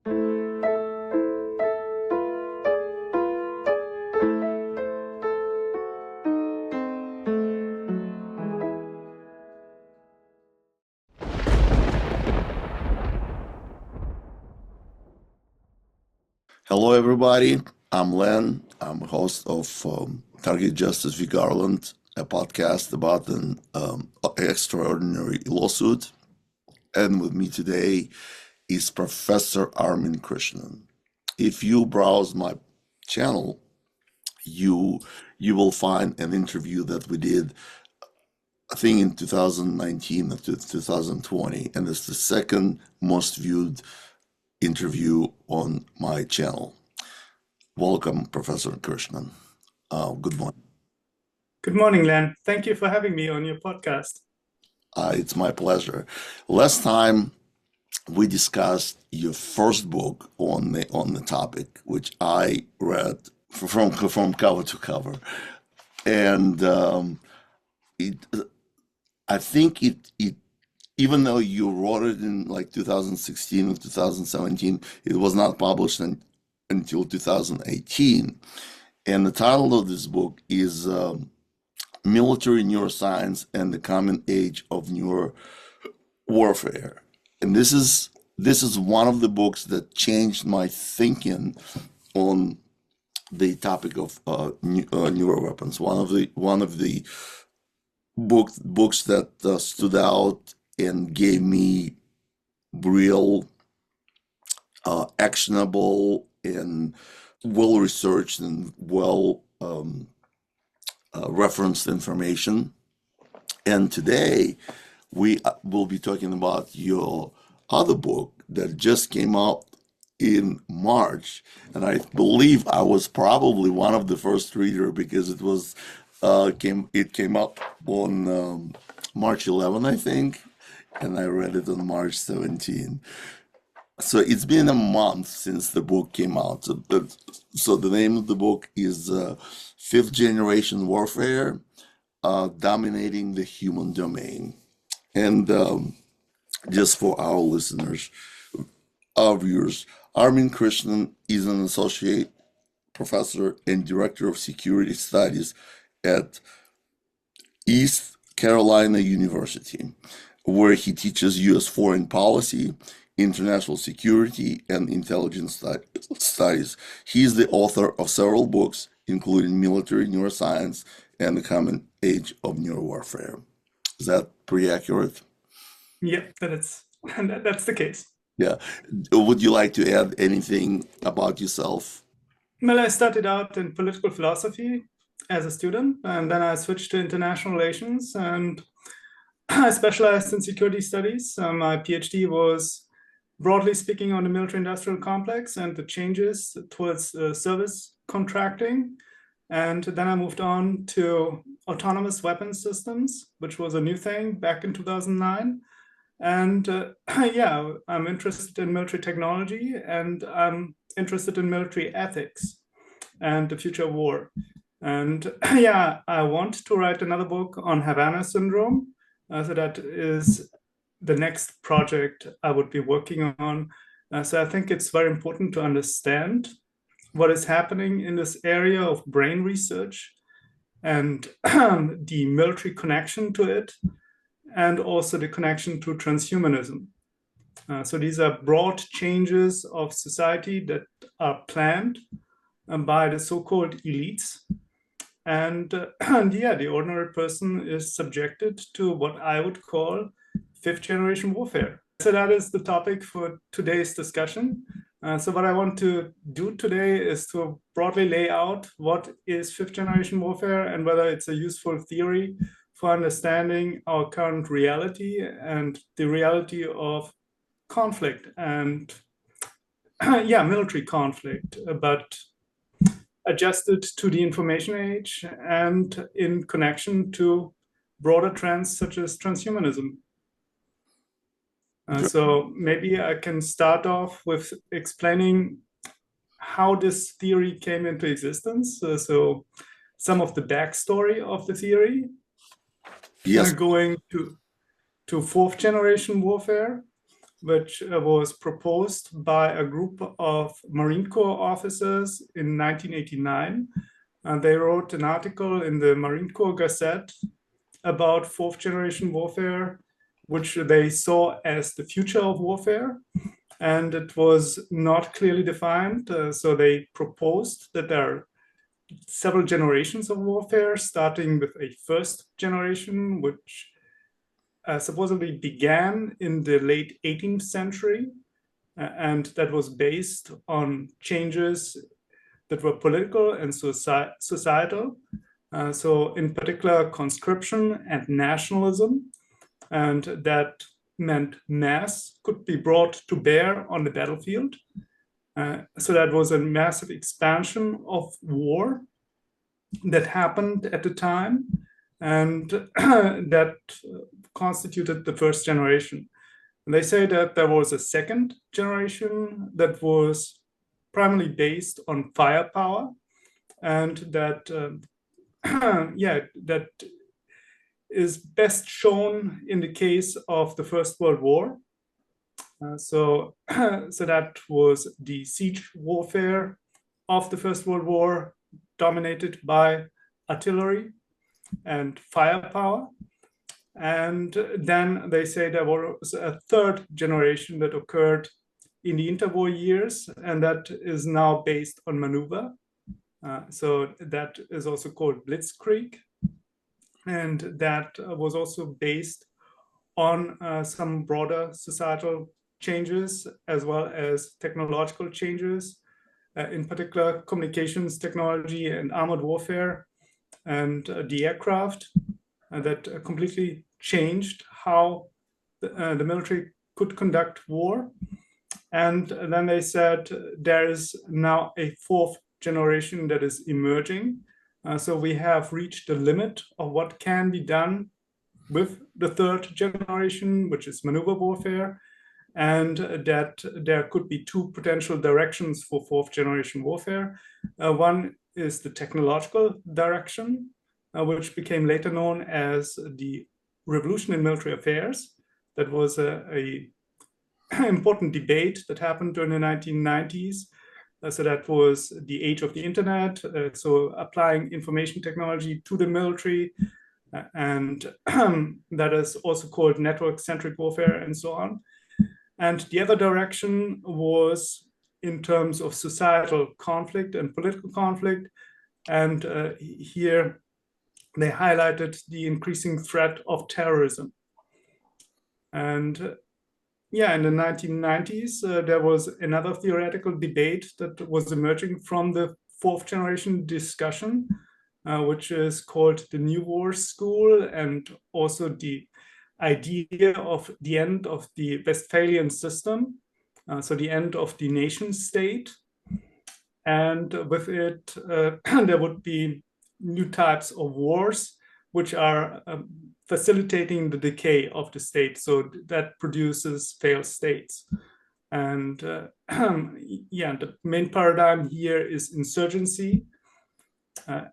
Hello, everybody. I'm Len. I'm host of Target Justice v. Garland, a podcast about an extraordinary lawsuit. And with me today is Professor Armin Krishnan. If you browse my channel, you will find an interview that we did, I think, in 2019 or 2020, and it's the second most viewed interview on my channel. Welcome, Professor Krishnan. Good morning. Good morning, Len. Thank you for having me on your podcast. It's my pleasure. Last time we discussed your first book on the topic, which I read from cover to cover, and I think it even though you wrote it in like 2016 or 2017, it was not published until 2018. And the title of this book is Military Neuroscience and the Coming Age of Neurowarfare. And this is one of the books that changed my thinking on the topic of neuroweapons. One of the books that stood out and gave me real actionable and well-researched and referenced information. And today we will be talking about your other book that just came out in March, and I believe I was probably one of the first reader because it was came up on March 11, I think, and I read it on March 17. So it's been a month since the book came out. So the name of the book is Fifth Generation Warfare, Dominating the Human Domain. And just for our listeners, our viewers, Armin Krishnan is an associate professor and director of security studies at East Carolina University, where he teaches U.S. foreign policy, international security, and intelligence studies. He is the author of several books, including Military Neuroscience and the Coming Age of Neurowarfare. Is that pretty accurate? Yeah, that's the case. Yeah. Would you like to add anything about yourself? Well, I started out in political philosophy as a student, and then I switched to international relations, and I specialized in security studies. My PhD was, broadly speaking, on the military-industrial complex and the changes towards service contracting. And then I moved on to autonomous weapons systems, which was a new thing back in 2009. And yeah, I'm interested in military technology, and I'm interested in military ethics and the future of war. And yeah, I want to write another book on Havana syndrome. So that is the next project I would be working on. So I think it's very important to understand what is happening in this area of brain research and the military connection to it, and also the connection to transhumanism. So these are broad changes of society that are planned by the so-called elites. And yeah, the ordinary person is subjected to what I would call fifth generation warfare. So that is the topic for today's discussion. So what I want to do today is to broadly lay out what is fifth generation warfare and whether it's a useful theory for understanding our current reality and the reality of conflict and yeah, military conflict, but adjusted to the information age and in connection to broader trends such as transhumanism. So maybe I can start off with explaining how this theory came into existence. So some of the backstory of the theory. Yes. Going to fourth generation warfare, which was proposed by a group of Marine Corps officers in 1989. And they wrote an article in the Marine Corps Gazette about fourth generation warfare, which they saw as the future of warfare. And it was not clearly defined. So they proposed that there are several generations of warfare, starting with a first generation, which supposedly began in the late 18th century. And that was based on changes that were political and societal. So in particular, conscription and nationalism. And that meant mass could be brought to bear on the battlefield. So that was a massive expansion of war that happened at the time, and that constituted the first generation. And they say that there was a second generation that was primarily based on firepower, and that that is best shown in the case of the First World War. So that was the siege warfare of the First World War, dominated by artillery and firepower. And then they say there was a third generation that occurred in the interwar years, and that is now based on maneuver. So that is also called blitzkrieg. And that was also based on some broader societal changes as well as technological changes, in particular communications technology and armored warfare and the aircraft that completely changed how the military could conduct war. And then they said there is now a fourth generation that is emerging. So we have reached the limit of what can be done with the third generation, which is maneuver warfare, and that there could be two potential directions for fourth generation warfare. One is the technological direction, which became later known as the revolution in military affairs. That was a important debate that happened during the 1990s. So that was the age of the internet, so applying information technology to the military, and that is also called network-centric warfare and so on. And the other direction was in terms of societal conflict and political conflict. And here they highlighted the increasing threat of terrorism. And in the 1990s, there was another theoretical debate that was emerging from the fourth generation discussion, which is called the New War School, and also the idea of the end of the Westphalian system, so the end of the nation state. And with it, there would be new types of wars, which are facilitating the decay of the state. So that produces failed states. And the main paradigm here is insurgency.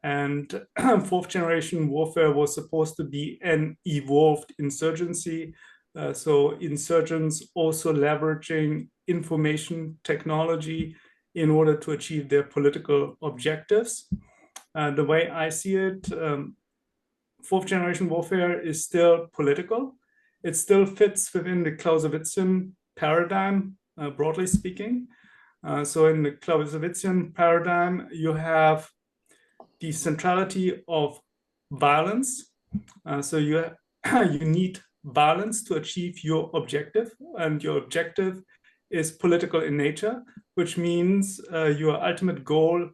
And fourth generation warfare was supposed to be an evolved insurgency. So insurgents also leveraging information technology in order to achieve their political objectives. The way I see it, fourth generation warfare is still political. It still fits within the Clausewitzian paradigm, broadly speaking. So in the Clausewitzian paradigm, you have the centrality of violence. So you need violence to achieve your objective, and your objective is political in nature, which means your ultimate goal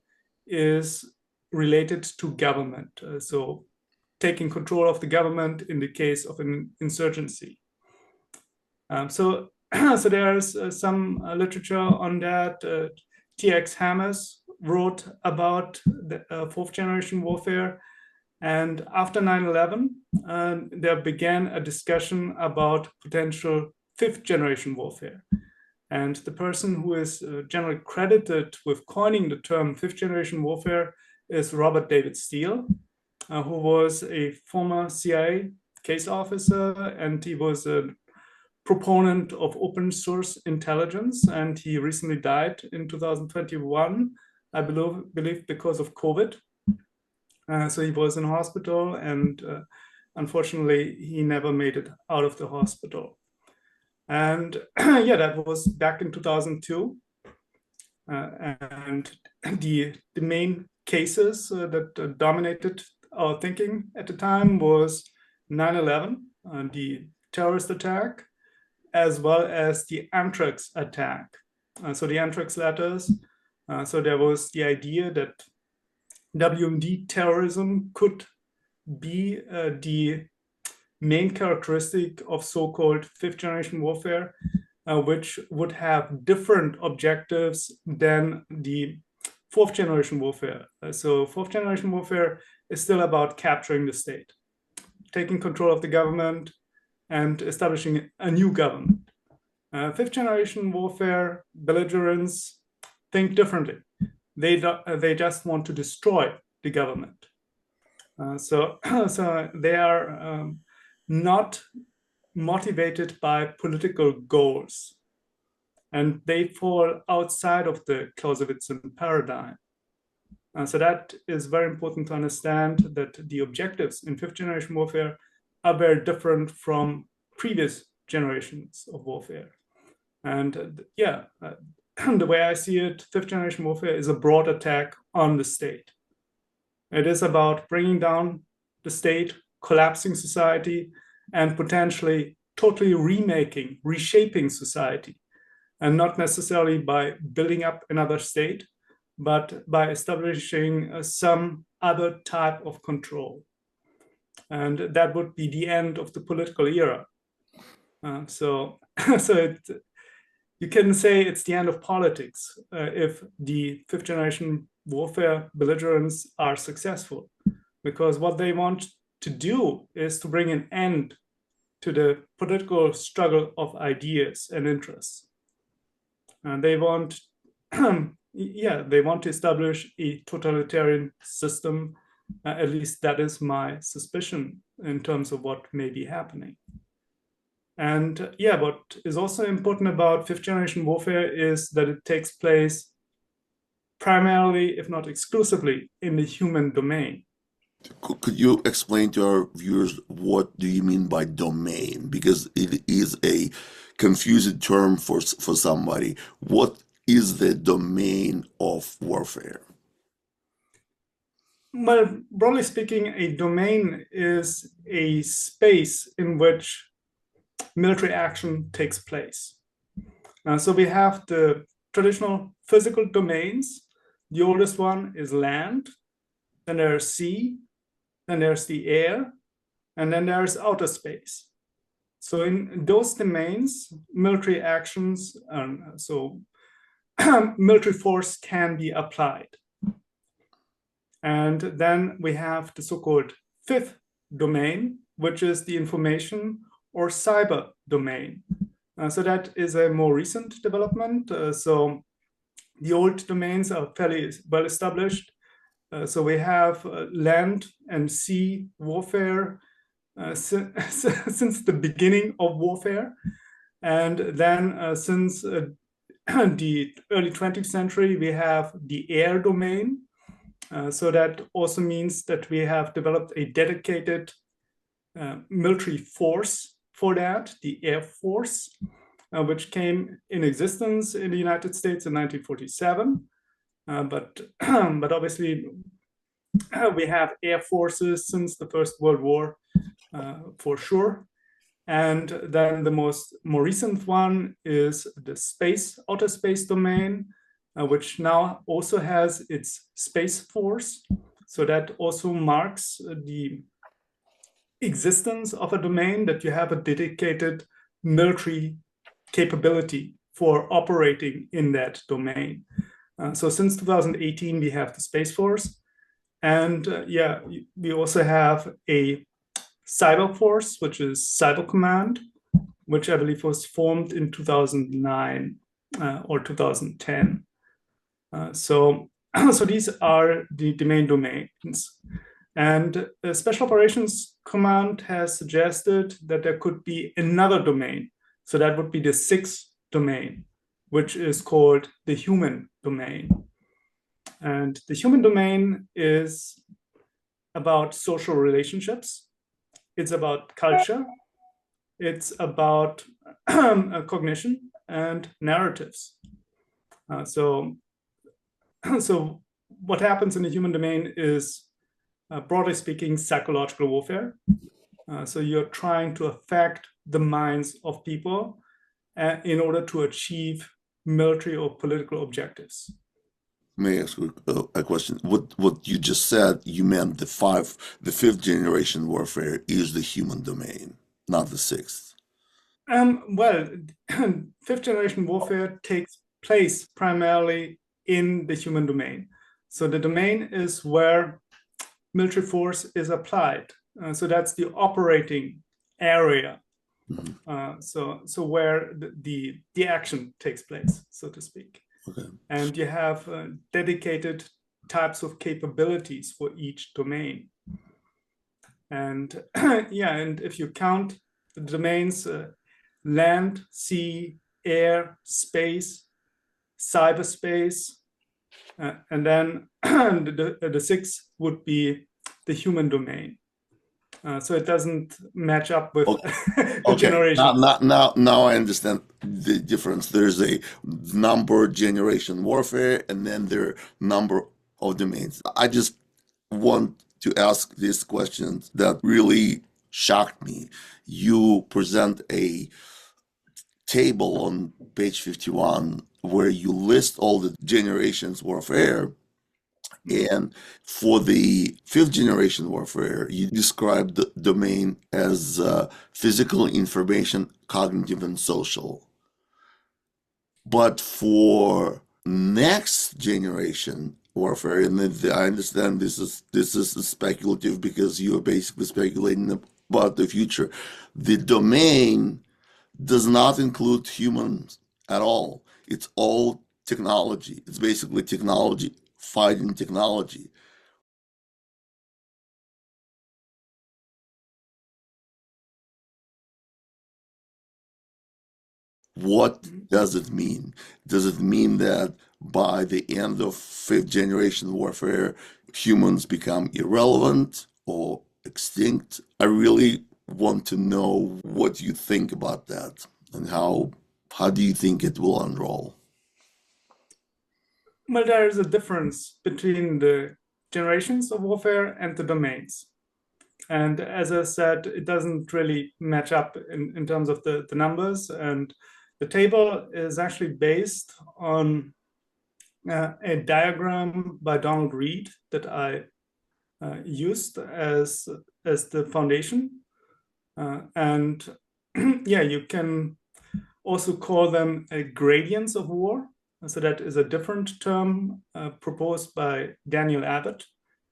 is related to government. So taking control of the government in the case of an insurgency. So there's some literature on that. T.X. Hammers wrote about the fourth generation warfare. And after 9/11, there began a discussion about potential fifth generation warfare. And the person who is generally credited with coining the term fifth generation warfare is Robert David Steele, who was a former CIA case officer, and he was a proponent of open source intelligence, and he recently died in 2021, I believe because of COVID. So he was in hospital, and unfortunately, he never made it out of the hospital. And yeah, that was back in 2002. And the main cases that dominated our thinking at the time was 9/11, the terrorist attack, as well as the anthrax attack. So the anthrax letters, so there was the idea that WMD terrorism could be the main characteristic of so-called fifth generation warfare, which would have different objectives than the fourth generation warfare. So fourth generation warfare is still about capturing the state, taking control of the government, and establishing a new government. Fifth generation warfare belligerents think differently. They just want to destroy the government. So they are not motivated by political goals, and they fall outside of the Clausewitzian paradigm. So that is very important to understand, that the objectives in fifth generation warfare are very different from previous generations of warfare. And yeah, the way I see it, fifth generation warfare is a broad attack on the state. It is about bringing down the state, collapsing society, and potentially totally reshaping society. And not necessarily by building up another state, but by establishing some other type of control. And that would be the end of the political era. So you can say it's the end of politics if the fifth generation warfare belligerents are successful, because what they want to do is to bring an end to the political struggle of ideas and interests. And they want, they want to establish a totalitarian system. At least that is my suspicion in terms of what may be happening. And yeah, what is also important about fifth generation warfare is that it takes place primarily, if not exclusively, in the human domain. Could you explain to our viewers what do you mean by domain? Because it is a confusing term for somebody. What is the domain of warfare? Well, broadly speaking, a domain is a space in which military action takes place. So we have the traditional physical domains. The oldest one is land, then there's sea, then there's the air, and then there's outer space. So in those domains, military actions, so military force can be applied. And then we have the so-called fifth domain, which is the information or cyber domain. So that is a more recent development. So the old domains are fairly well established. So we have land and sea warfare since the beginning of warfare. And then since the early 20th century, we have the air domain. So that also means that we have developed a dedicated military force for that, the Air Force, which came in existence in the United States in 1947. But obviously, we have air forces since the First World War, for sure. And then the more recent one is the outer space domain, which now also has its space force. So that also marks the existence of a domain, that you have a dedicated military capability for operating in that domain. So since 2018, we have the Space Force. And we also have a cyber force, which is Cyber Command, which I believe was formed in 2009 or 2010. So these are the main domains. And the Special Operations Command has suggested that there could be another domain. So that would be the sixth domain, which is called the human domain. And the human domain is about social relationships. It's about culture. It's about cognition and narratives. So what happens in the human domain is, broadly speaking, psychological warfare. So you're trying to affect the minds of people in order to achieve military or political objectives. May I ask a question? What you just said, you meant the fifth generation warfare is the human domain, not the sixth. Well, fifth generation warfare takes place primarily in the human domain. So the domain is where military force is applied. So that's the operating area. Mm-hmm. So where the action takes place, so to speak. Okay. And you have dedicated types of capabilities for each domain. And yeah, and if you count the domains, land, sea, air, space, cyberspace, and then the sixth would be the human domain. So it doesn't match up with the Okay. generation. Now I understand the difference. There's a number generation warfare, and then there are number of domains. I just want to ask this question that really shocked me. You present a table on page 51 where you list all the generations warfare. And for the fifth generation warfare, you describe the domain as physical, information, cognitive, and social. But for next generation warfare, and I understand this is speculative because you are basically speculating about the future. The domain does not include humans at all. It's all technology. It's basically technology, fighting technology. What does it mean? Does it mean that by the end of fifth generation warfare, humans become irrelevant or extinct? I really want to know what you think about that and how do you think it will unroll? Well, there is a difference between the generations of warfare and the domains. And as I said, it doesn't really match up in terms of the numbers. And the table is actually based on a diagram by Donald Reed that I used as the foundation. And yeah, you can also call them gradients of war. So that is a different term proposed by Daniel Abbott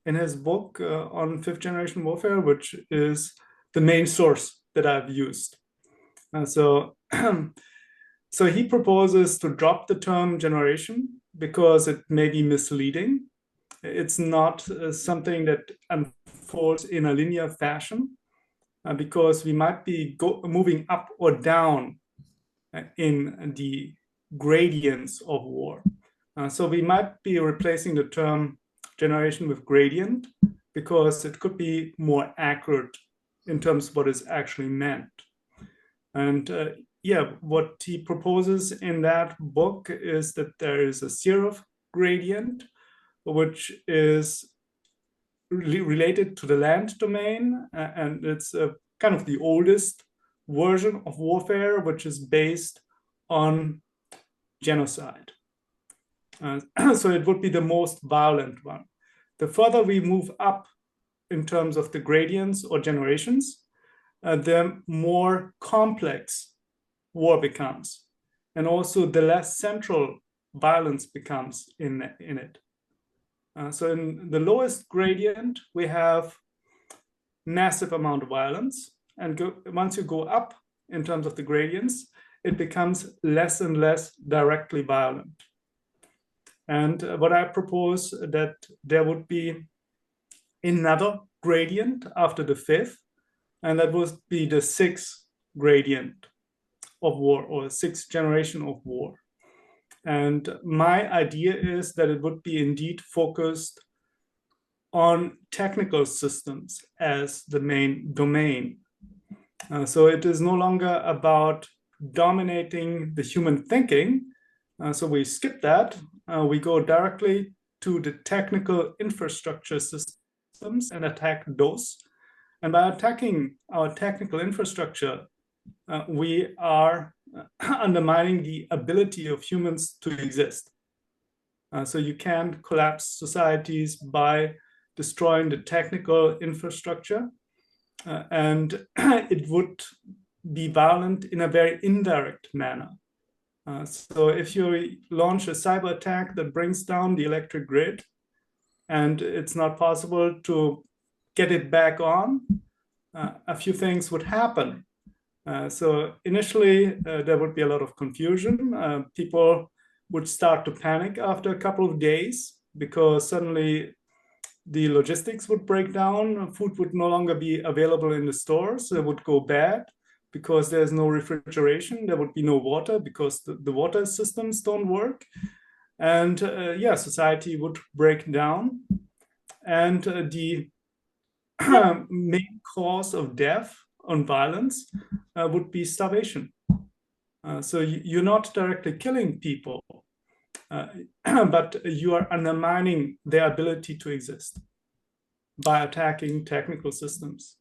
in his book on fifth generation warfare, which is the main source that I've used. So he proposes to drop the term generation because it may be misleading. It's not something that unfolds in a linear fashion because we might be moving up or down in the gradients of war. So we might be replacing the term generation with gradient because it could be more accurate in terms of what is actually meant. And yeah, what he proposes in that book is that there is a Serov gradient, which is related to the land domain, and it's kind of the oldest version of warfare, which is based on genocide. So it would be the most violent one. The further we move up in terms of the gradients or generations, the more complex war becomes, and also the less central violence becomes in it. So in the lowest gradient, we have massive amount of violence, and once you go up in terms of the gradients, it becomes less and less directly violent. And what I propose that there would be another gradient after the fifth, and that would be the sixth gradient. of war or sixth generation of war. And my idea is that it would be indeed focused on technical systems as the main domain. So it is no longer about dominating the human thinking. So we skip that. We go directly to the technical infrastructure systems and attack those. And by attacking our technical infrastructure, we are undermining the ability of humans to exist. So you can't collapse societies by destroying the technical infrastructure. And it would be violent in a very indirect manner. So if you launch a cyber attack that brings down the electric grid and it's not possible to get it back on, a few things would happen. So initially, there would be a lot of confusion. People would start to panic after a couple of days because suddenly the logistics would break down. Food would no longer be available in the stores. It would go bad because there's no refrigeration. There would be no water because the water systems don't work. And society would break down. And the main cause of death and violence would be starvation. So you're not directly killing people, but you are undermining their ability to exist by attacking technical systems.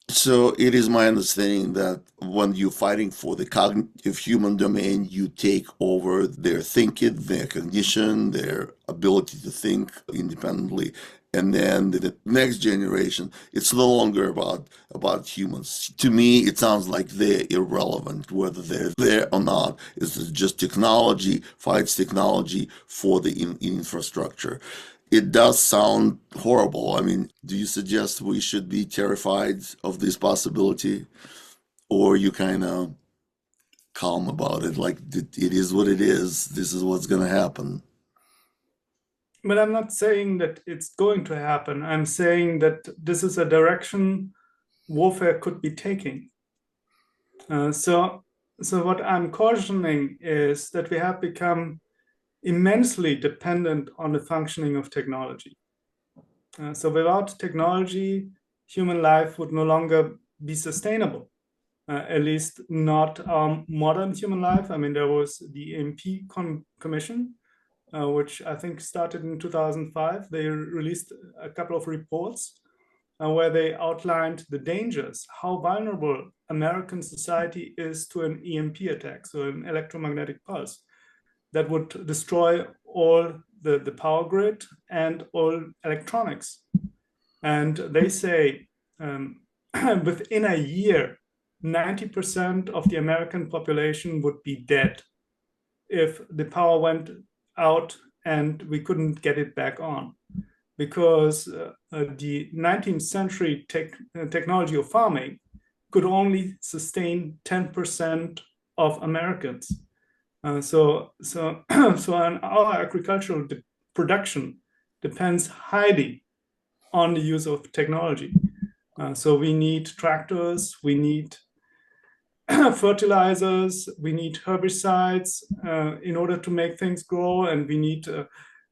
So it is my understanding that when you're fighting for the cognitive human domain, you take over their thinking, their cognition, their ability to think independently. And then the next generation, it's no longer about humans. To me, it sounds like they're irrelevant, whether they're there or not. It's just technology, fights technology for the infrastructure. It does sound horrible. I mean, do you suggest we should be terrified of this possibility? Or you kind of calm about it, like it is what it is, this is what's going to happen? But I'm not saying that it's going to happen. I'm saying that this is a direction warfare could be taking. So what I'm cautioning is that we have become immensely dependent on the functioning of technology. So without technology, human life would no longer be sustainable, at least not modern human life. I mean, there was the EMP Commission, which I think started in 2005. They released a couple of reports where they outlined the dangers, how vulnerable American society is to an EMP attack, so an electromagnetic pulse that would destroy all the power grid and all electronics. And they say within a year, 90% of the American population would be dead if the power went out and we couldn't get it back on. Because the 19th century technology of farming could only sustain 10% of Americans. So our agricultural production depends highly on the use of technology. So we need tractors, we need fertilizers, we need herbicides in order to make things grow, and we need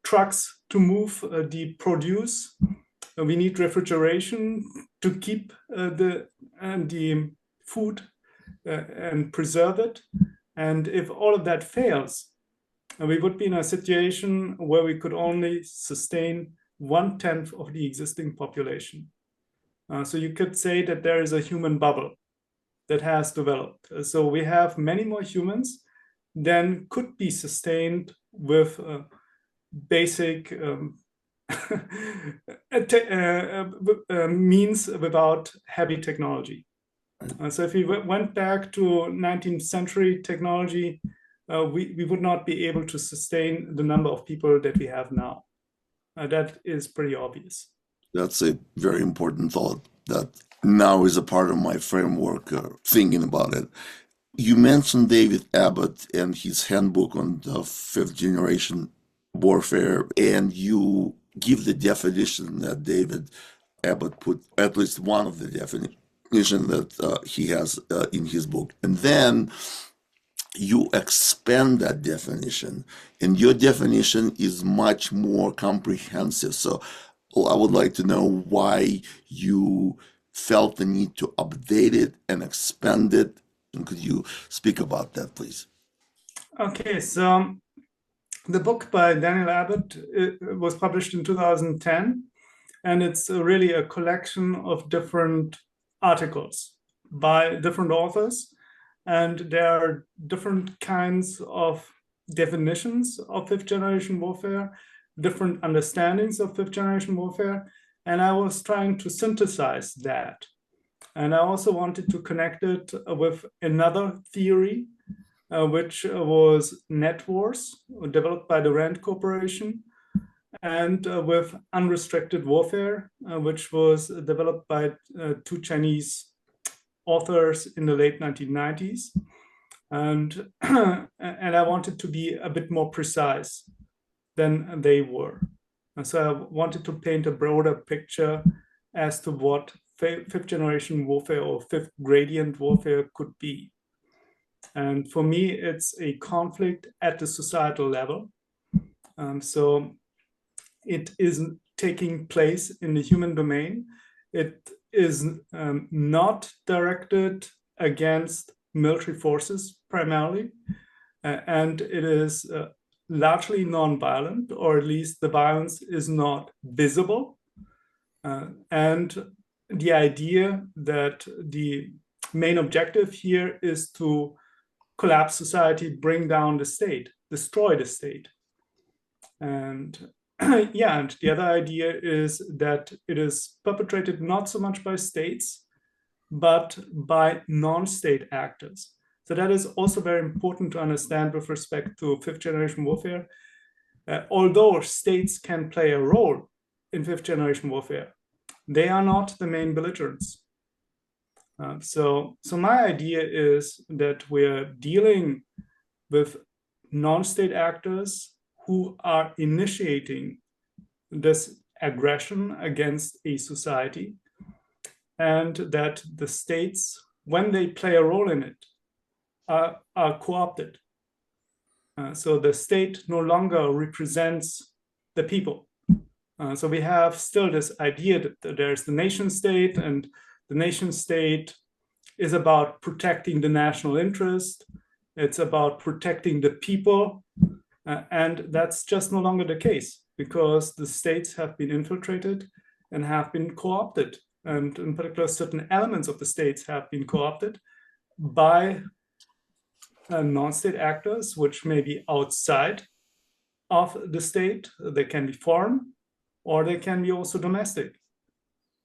trucks to move the produce. We need refrigeration to keep the food and preserve it. And if all of that fails, we would be in a situation where we could only sustain 1/10 of the existing population. So you could say that there is a human bubble that has developed. So we have many more humans than could be sustained with basic means without heavy technology. So if we went back to 19th century technology, we would not be able to sustain the number of people that we have now. That is pretty obvious. That's a very important thought that now is a part of my framework, thinking about it. You mentioned David Abbott and his handbook on the fifth generation warfare, and you give the definition that David Abbott put, at least one of the definition that he has in his book. And then you expand that definition, and your definition is much more comprehensive. So I would like to know why you felt the need to update it and expand it. And could you speak about that, please? Okay, so the book by Daniel Abbott was published in 2010, and it's really a collection of different articles by different authors. And there are different kinds of definitions of fifth generation warfare, different understandings of fifth generation warfare. And I was trying to synthesize that. And I also wanted to connect it with another theory, which was net wars, developed by the Rand Corporation, and with unrestricted warfare, which was developed by two Chinese authors in the late 1990s. And I wanted to be a bit more precise than they were. And so I wanted to paint a broader picture as to what fifth generation warfare or fifth gradient warfare could be. And for me, it's a conflict at the societal level. So it is taking place in the human domain. It is not directed against military forces primarily, and it is largely non-violent, or at least the violence is not visible. And the idea that the main objective here is to collapse society, bring down the state, destroy the state. And yeah, and the other idea is that it is perpetrated not so much by states, but by non-state actors. So that is also very important to understand with respect to fifth generation warfare. Although states can play a role in fifth generation warfare, they are not the main belligerents. So my idea is that we're dealing with non-state actors who are initiating this aggression against a society, and that the states, when they play a role in it, are co-opted. So the state no longer represents the people. So we have still this idea that there's the nation state, and the nation state is about protecting the national interest. It's about protecting the people. And that's just no longer the case, because the states have been infiltrated and have been co-opted. And in particular, certain elements of the states have been co-opted by non-state actors, which may be outside of the state. They can be foreign, or they can be also domestic.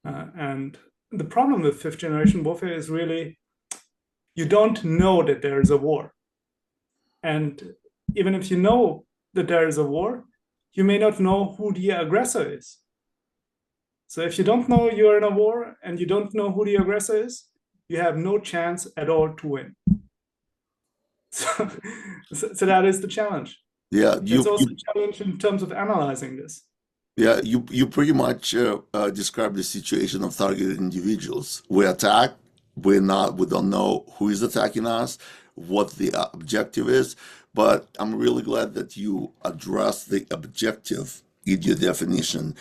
And the problem with fifth generation warfare is really, you don't know that there is a war. And even if you know that there is a war, you may not know who the aggressor is. So if you don't know you're in a war and you don't know who the aggressor is, you have no chance at all to win. So that is the challenge. Yeah, it's also a challenge in terms of analyzing this. Yeah, you pretty much describe the situation of targeted individuals. We attack, we don't know who is attacking us, what the objective is, but I'm really glad that you address the objective in your definition,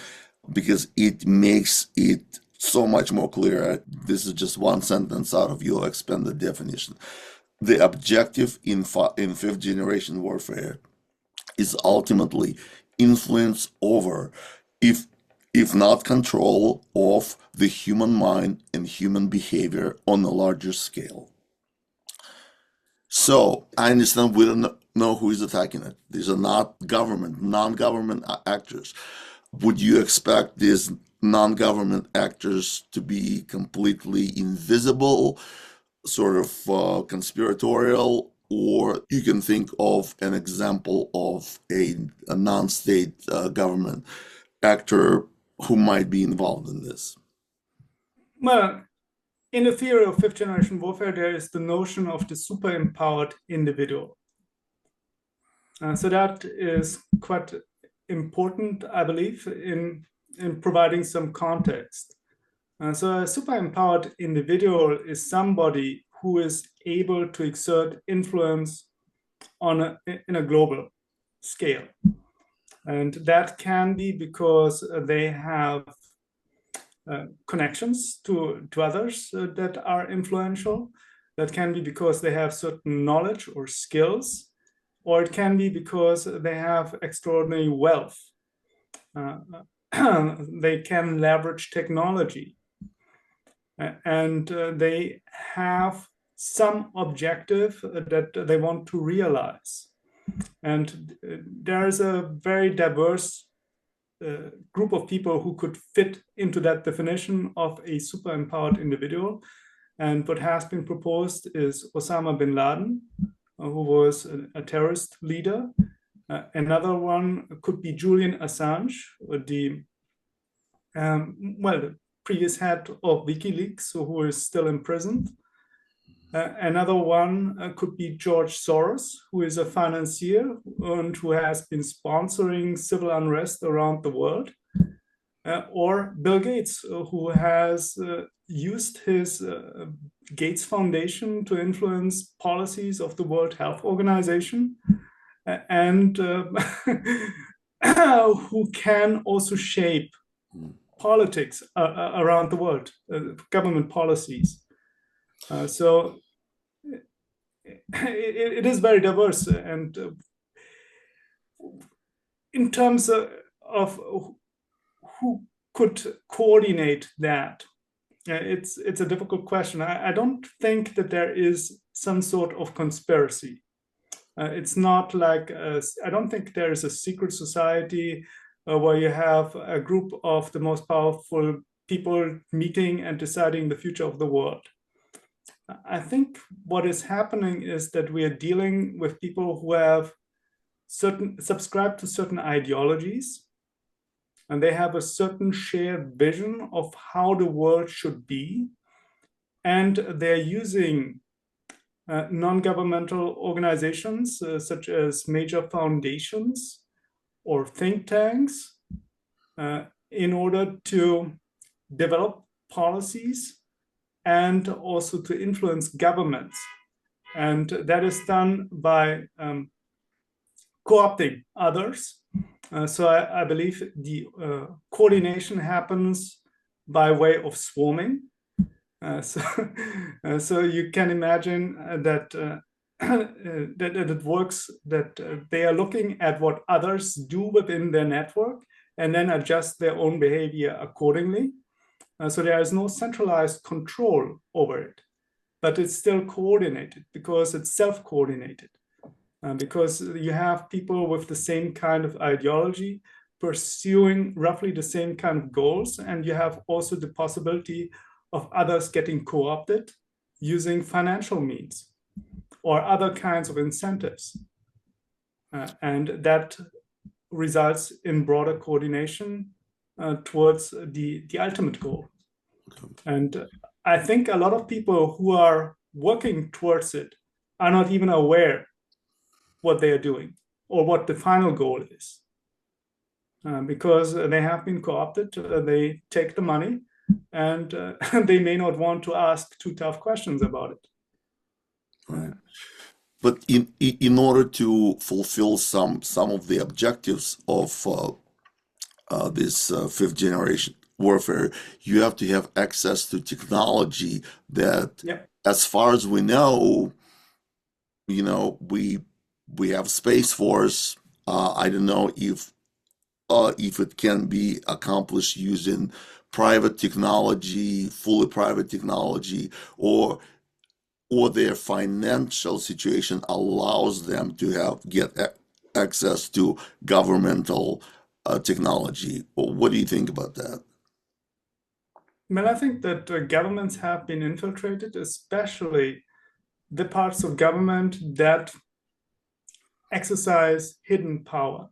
because it makes it so much more clear. This is just one sentence out of your expanded definition. The objective in fifth generation warfare is ultimately influence over, if not control of, the human mind and human behavior on a larger scale. So I understand we don't know who is attacking it. These are not non-government actors. Would you expect these non-government actors to be completely invisible, sort of conspiratorial, or you can think of an example of a non-state government actor who might be involved in this? Well, in the theory of fifth generation warfare, there is the notion of the super empowered individual. So that is quite important, I believe, in providing some context. So a super empowered individual is somebody who is able to exert influence in a global scale. And that can be because they have connections to others that are influential. That can be because they have certain knowledge or skills, or it can be because they have extraordinary wealth. They can leverage technology, and they have some objective that they want to realize. And there is a very diverse group of people who could fit into that definition of a super empowered individual. And what has been proposed is Osama bin Laden, who was a terrorist leader. Another one could be Julian Assange, the previous head of WikiLeaks, who is still imprisoned. Another one could be George Soros, who is a financier and who has been sponsoring civil unrest around the world. Or Bill Gates, who has used his Gates Foundation to influence policies of the World Health Organization, and who can also shape politics around the world, government policies. So it is very diverse. And in terms of who could coordinate that, it's a difficult question. I don't think that there is some sort of conspiracy. It's not like, I don't think there is a secret society where you have a group of the most powerful people meeting and deciding the future of the world. I think what is happening is that we are dealing with people who have subscribe to certain ideologies, and they have a certain shared vision of how the world should be, and they're using non-governmental organizations such as major foundations or think tanks in order to develop policies and also to influence governments. And that is done by co-opting others. So I believe the coordination happens by way of swarming. So you can imagine that that it works, that they are looking at what others do within their network and then adjust their own behavior accordingly. So there is no centralized control over it, but it's still coordinated because it's self-coordinated. Because you have people with the same kind of ideology pursuing roughly the same kind of goals, and you have also the possibility of others getting co-opted using financial means or other kinds of incentives. And that results in broader coordination towards the ultimate goal. And I think a lot of people who are working towards it are not even aware what they are doing or what the final goal is, because they have been co-opted. They take the money, and they may not want to ask too tough questions about it. Right. But in order to fulfill some of the objectives of this fifth generation warfare, you have to have access to technology that, as far as we know, we have Space Force. I don't know if it can be accomplished using private technology, fully private technology, or their financial situation allows them to get access to governmental technology. What do you think about that? Well, I think that governments have been infiltrated, especially the parts of government that exercise hidden power.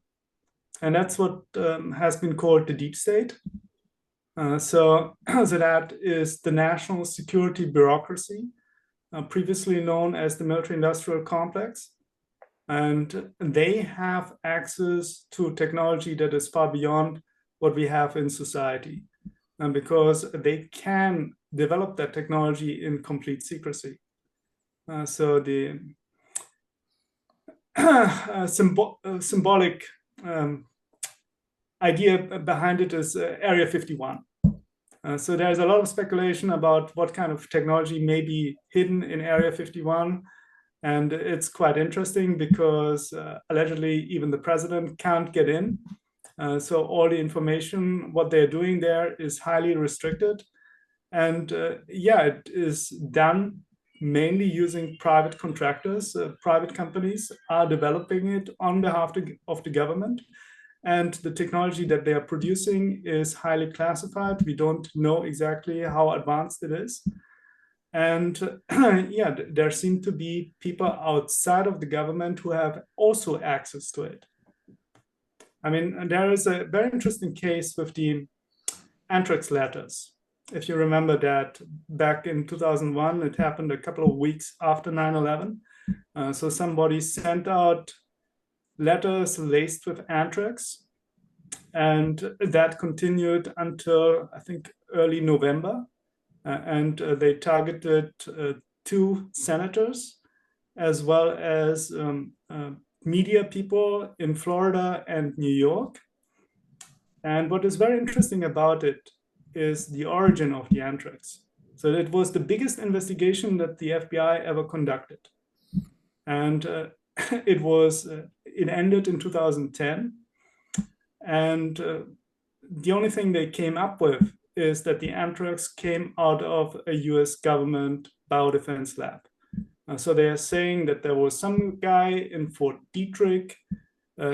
And that's what has been called the deep state. So that is the national security bureaucracy, previously known as the military-industrial complex. And they have access to technology that is far beyond what we have in society. because they can develop that technology in complete secrecy. So the symbolic idea behind it is Area 51. So there's a lot of speculation about what kind of technology may be hidden in Area 51. And it's quite interesting because allegedly even the president can't get in. So all the information, what they're doing there is highly restricted. And yeah, it is done mainly using private contractors. Private companies are developing it on behalf of the government. And the technology that they are producing is highly classified. We don't know exactly how advanced it is. And yeah, there seem to be people outside of the government who have also access to it. I mean, there is a very interesting case with the anthrax letters. If you remember that back in 2001, it happened a couple of weeks after 9/11. So somebody sent out letters laced with anthrax, and that continued until, I think, early November. And they targeted 2 senators as well as media people in Florida and New York. And what is very interesting about it is the origin of the anthrax. So it was the biggest investigation that the FBI ever conducted. And it ended in 2010. And the only thing they came up with is that the anthrax came out of a US government biodefense lab. So they are saying that there was some guy in Fort Detrick,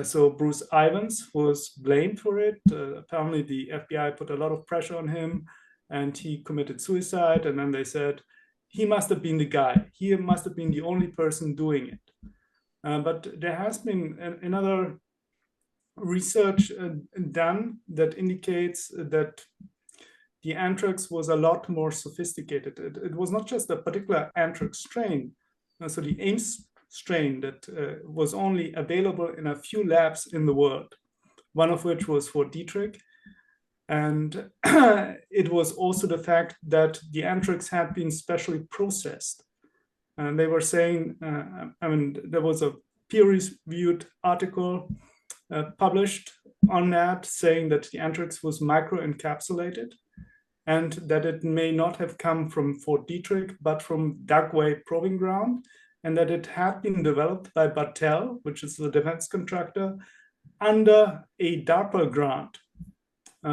so Bruce Ivans was blamed for it. Apparently the FBI put a lot of pressure on him and he committed suicide. And then they said, he must have been the guy. He must have been the only person doing it. But there has been another research done that indicates that the anthrax was a lot more sophisticated. It was not just a particular anthrax strain. So the Ames strain that was only available in a few labs in the world, one of which was Fort Detrick. And it was also the fact that the anthrax had been specially processed. And they were saying, I mean, there was a peer-reviewed article published on that saying that the anthrax was microencapsulated and that it may not have come from Fort Detrick, but from Dugway Proving Ground, and that it had been developed by Battelle, which is the defense contractor, under a DARPA grant.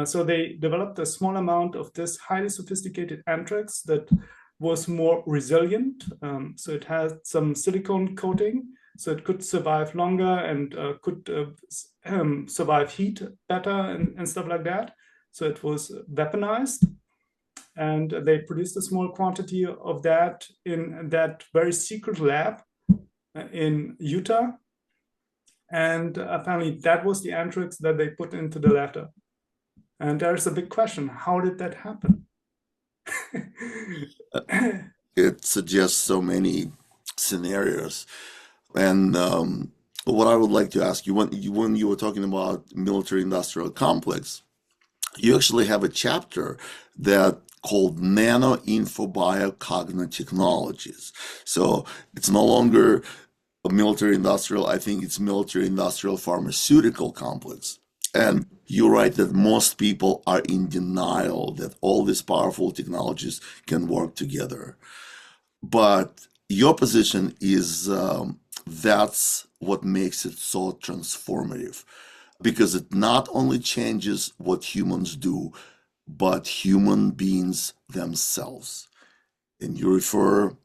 So they developed a small amount of this highly sophisticated anthrax that was more resilient. So it had some silicone coating, so it could survive longer and could survive heat better and stuff like that. So it was weaponized. And they produced a small quantity of that in that very secret lab in Utah. And apparently that was the anthrax that they put into the letter. And there's a big question, how did that happen? It suggests so many scenarios. And what I would like to ask you, when you were talking about military-industrial complex, you actually have a chapter that called Nano-Info-Biocognitive Technologies. So it's no longer a military-industrial, I think it's military-industrial pharmaceutical complex. And you write that most people are in denial that all these powerful technologies can work together. But your position is that's what makes it so transformative, because it not only changes what humans do, but human beings themselves. And you refer,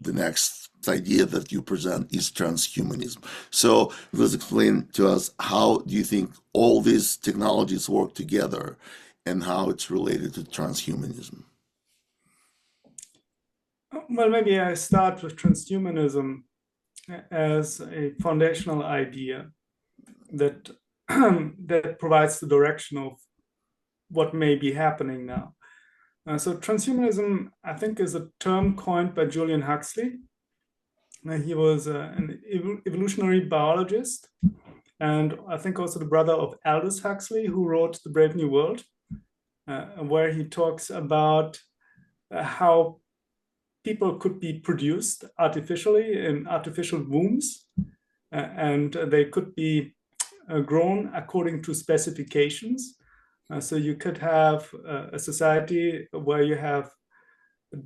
the next idea that you present is transhumanism. So let's explain to us, how do you think all these technologies work together and how it's related to transhumanism? Well, maybe I start with transhumanism as a foundational idea that that provides the direction of what may be happening now. So transhumanism, I think, is a term coined by Julian Huxley. He was an evolutionary biologist, and I think also the brother of Aldous Huxley, who wrote The Brave New World. where he talks about how people could be produced artificially in artificial wombs, and they could be grown according to specifications. So you could have a society where you have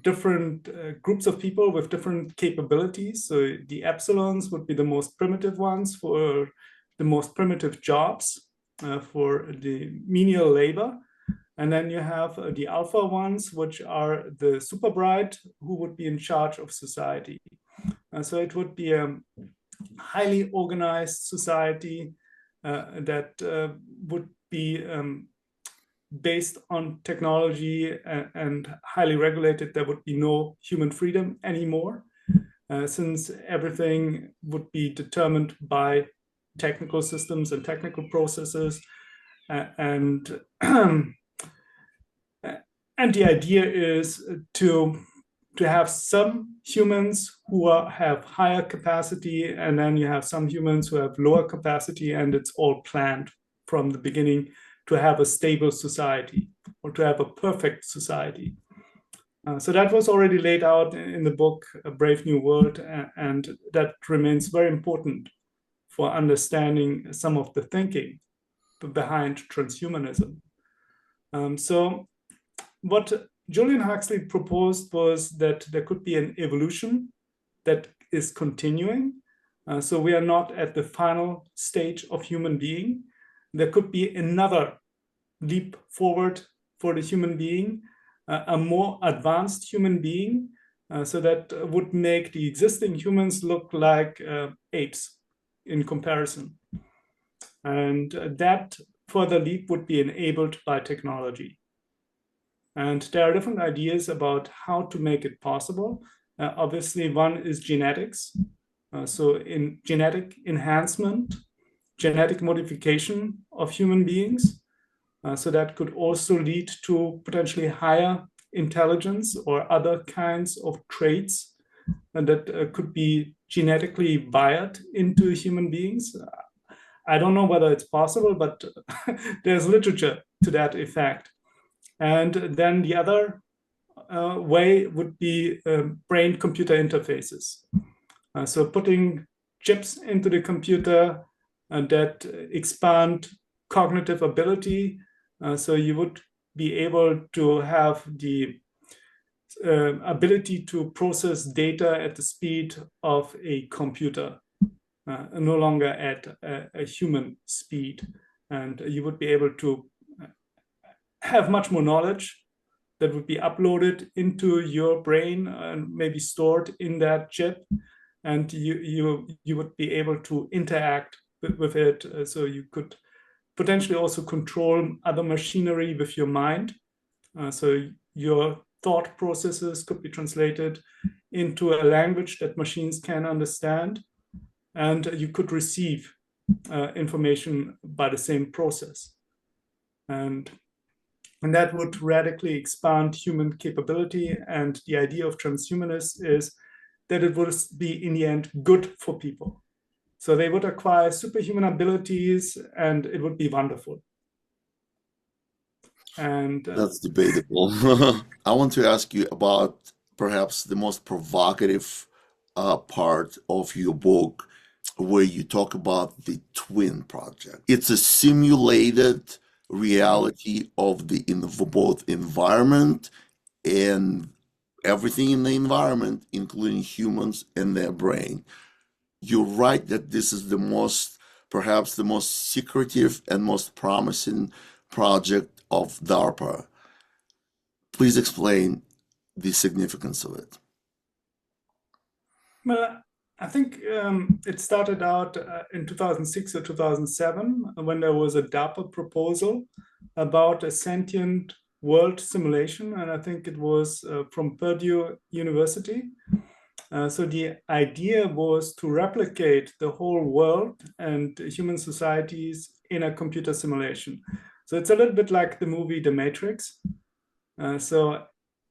different groups of people with different capabilities. So the epsilons would be the most primitive ones for the most primitive jobs, for the menial labor. And then you have the alpha ones, which are the super bright, who would be in charge of society. So it would be a highly organized society that would be based on technology and highly regulated. There would be no human freedom anymore, since everything would be determined by technical systems and technical processes. And and the idea is to have some humans who have higher capacity, and then you have some humans who have lower capacity, and it's all planned from the beginning to have a stable society or to have a perfect society. So that was already laid out in the book, A Brave New World, and that remains very important for understanding some of the thinking behind transhumanism. So what Julian Huxley proposed was that there could be an evolution that is continuing. So we are not at the final stage of human being. There could be another leap forward for the human being, a more advanced human being, so that would make the existing humans look like apes in comparison. And that further leap would be enabled by technology. And there are different ideas about how to make it possible. Obviously, one is genetics. So in genetic enhancement, genetic modification of human beings. So that could also lead to potentially higher intelligence or other kinds of traits that could be genetically wired into human beings. I don't know whether it's possible, but there's literature to that effect. And then the other way would be brain-computer interfaces. So putting chips into the computer that expand cognitive ability. So you would be able to have the ability to process data at the speed of a computer, no longer at a human speed. And you would be able to have much more knowledge that would be uploaded into your brain and maybe stored in that chip. And you would be able to interact with it. So you could potentially also control other machinery with your mind. So your thought processes could be translated into a language that machines can understand. And you could receive information by the same process. And that would radically expand human capability. And the idea of transhumanists is that it would be, in the end, good for people. So they would acquire superhuman abilities, and it would be wonderful. And That's debatable. I want to ask you about perhaps the most provocative part of your book, where you talk about the twin project. It's a simulated reality of both environment and everything in the environment, including humans and their brain. You're right that this is perhaps the most secretive and most promising project of DARPA. Please explain the significance of it. well, I think it started out in 2006 or 2007 when there was a DARPA proposal about a sentient world simulation, and I think it was from Purdue University. So the idea was to replicate the whole world and human societies in a computer simulation. So it's a little bit like the movie The Matrix. So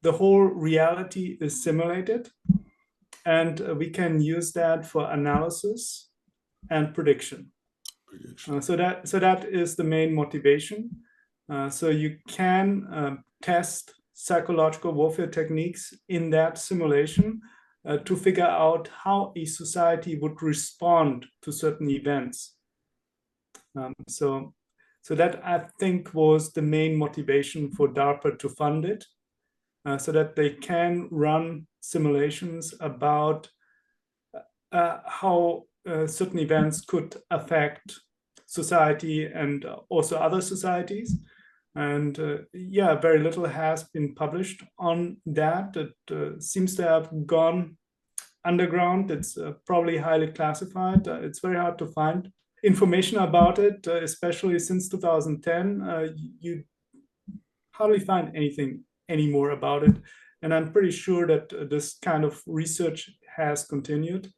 the whole reality is simulated, and we can use that for analysis and prediction. So that is the main motivation. So you can test psychological warfare techniques in that simulation to figure out how a society would respond to certain events. So that, I think, was the main motivation for DARPA to fund it, so that they can run simulations about how certain events could affect society and also other societies. And yeah, very little has been published on that. It seems to have gone underground. It's probably highly classified. It's very hard to find information about it, especially since 2010. You hardly find anything anymore about it. And I'm pretty sure that this kind of research has continued.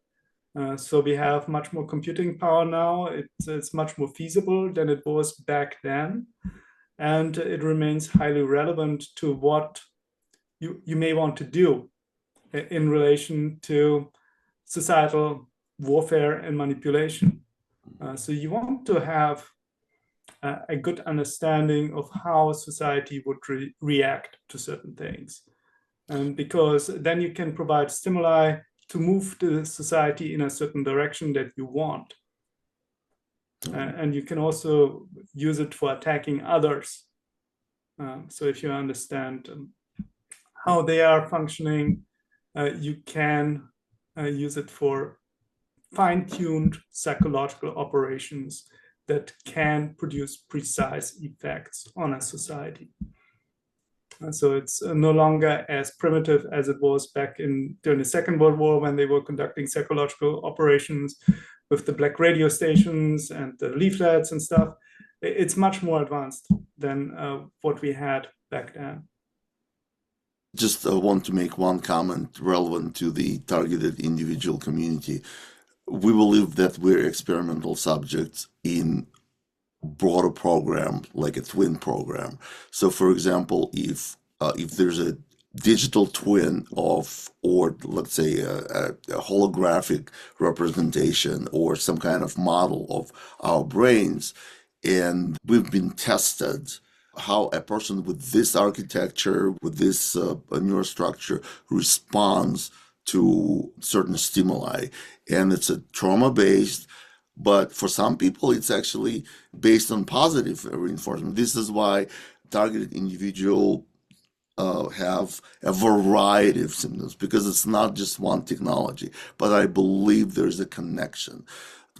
So we have much more computing power now. It's much more feasible than it was back then. And it remains highly relevant to what you may want to do in relation to societal warfare and manipulation. So you want to have a good understanding of how society would react to certain things. Because then you can provide stimuli to move the society in a certain direction that you want. And you can also use it for attacking others. So if you understand how they are functioning, you can use it for fine-tuned psychological operations that can produce precise effects on a society. So it's no longer as primitive as it was back during the Second World War, when they were conducting psychological operations with the black radio stations and the leaflets and stuff. It's much more advanced than what we had back then. Just want to make one comment relevant to the targeted individual community. We believe that we're experimental subjects in broader program, like a twin program. So, for example, if there's a digital twin of, or let's say a holographic representation or some kind of model of our brains, and we've been tested how a person with this architecture, with this neurostructure responds to certain stimuli. And it's a trauma-based, but for some people, it's actually based on positive reinforcement. This is why targeted individual have a variety of symptoms, because it's not just one technology. But I believe there's a connection.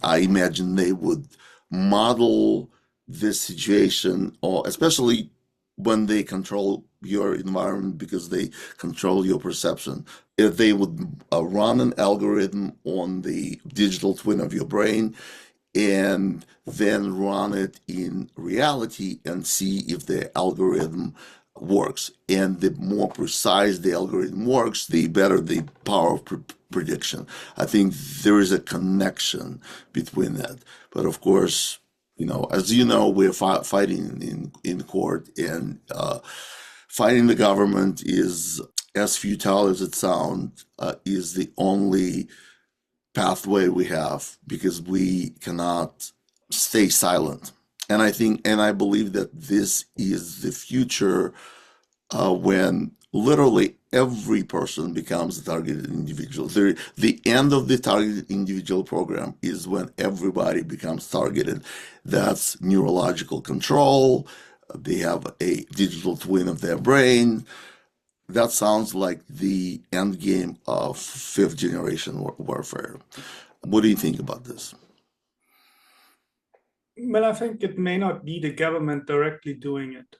I imagine they would model this situation, or especially when they control your environment, because they control your perception. If they would run an algorithm on the digital twin of your brain and then run it in reality and see if the algorithm works. And the more precise the algorithm works, the better the power of prediction. I think there is a connection between that. But of course, as you know, we're fighting in court, and fighting the government is, as futile as it sounds, is the only pathway we have, because we cannot stay silent. And I believe that this is the future, when literally every person becomes a targeted individual. The end of the targeted individual program is when everybody becomes targeted. That's neurological control. They have a digital twin of their brain. That sounds like the end game of fifth generation warfare. What do you think about this? Well, I think it may not be the government directly doing it.